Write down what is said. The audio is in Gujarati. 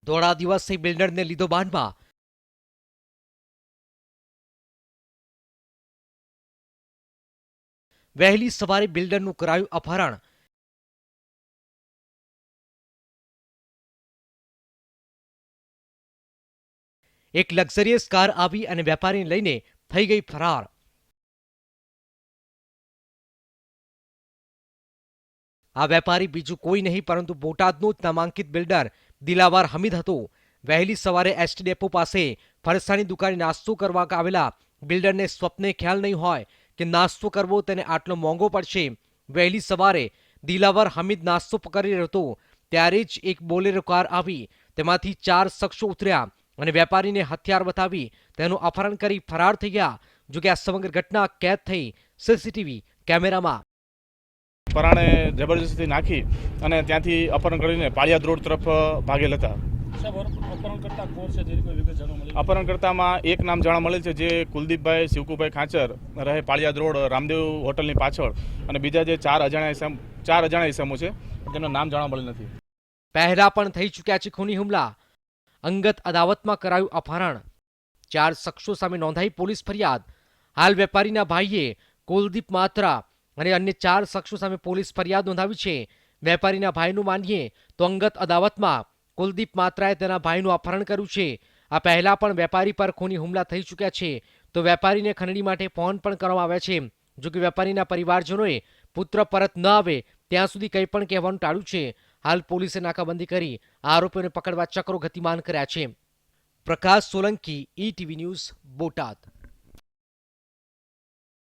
થોડા દિવસથી બિલ્ડરને લીધો બાનમાં। વહેલી સવારે બિલ્ડરનું કરાયું અપહરણ। એક લક્ઝરિયસ કાર આવી અને વેપારીને લઈને થઈ ગઈ ફરાર। આ વેપારી બીજું કોઈ નહીં પરંતુ બોટાદનો જ નામાંકિત બિલ્ડર દિલાવર હમીદ હતો। વહેલી સવારે એસટી ડેપો પાસે ફરસાની દુકાને નાસ્તો કરવા આવેલા બિલ્ડરને સ્વપ્ને ખ્યાલ નહીં હોય કે નાસ્તો કરવો તેને આટલો મોંઘો પડશે। વહેલી સવારે દિલાવર હમીદ નાસ્તો કરી રહ્યો હતો ત્યારે જ એક બોલેરો કાર આવી, તેમાંથી 4 શખ્સો ઉતર્યા અને વેપારીને હથિયાર બતાવી તેનું અપહરણ કરી ફરાર થઈ ગયા। જોકે આ સમગ્ર ઘટના કેદ થઈ સીસીટીવી કેમેરામાં। પરાણે જબરજસ્તી નાખી અને ત્યાંથી અપહરણ કરીને પાળિયાદ રોડ તરફ ભાગેલ હતા। અપહરણકર્તામાં એક નામ જાણવા મળેલ છે જે કુલદીપભાઈ શિવકુભાઈ ખાંચર રહે પાળિયાદ રોડ રામદેવ હોટલની પાછળ, અને બીજા જે ચાર અજાણ્યા ઇસમો છે તેમનું નામ જાણવા મળેલ નથી। પહેલા પણ થઈ ચૂક્યા છે ખૂની હુમલા। અંગત અદાવતમાં કરાયું અપહરણ। 4 શખ્સો સામે નોંધાઈ પોલીસ ફરિયાદ। હાલ વેપારીના ભાઈએ કુલદીપ માત્રા અને અન્ય 4 શખ્સો સામે પોલીસ ફરિયાદ નોંધાવી છે। વેપારીના ભાઈનું માનીએ તો અંગત અદાવતમાં કુલદીપ માત્રાએ તેના ભાઈનું અપહરણ કર્યું છે। આ પહેલા પણ વેપારી પર ખૂની હુમલા થઈ ચૂક્યા છે તો વેપારીને ખંડણી માટે ફોન પણ કરવામાં આવ્યા છે। જો કે વેપારીના પરિવારજનોએ પુત્ર પરત ન આવે ત્યાં સુધી કંઈ પણ કહેવાનું ટાળ્યું છે। હાલ પોલીસે નાકાબંધી કરી આરોપીઓને પકડવા ચક્રો ગતિમાન કર્યા છે। પ્રકાશ સોલંકી, ETV ન્યૂઝ, બોટાદ।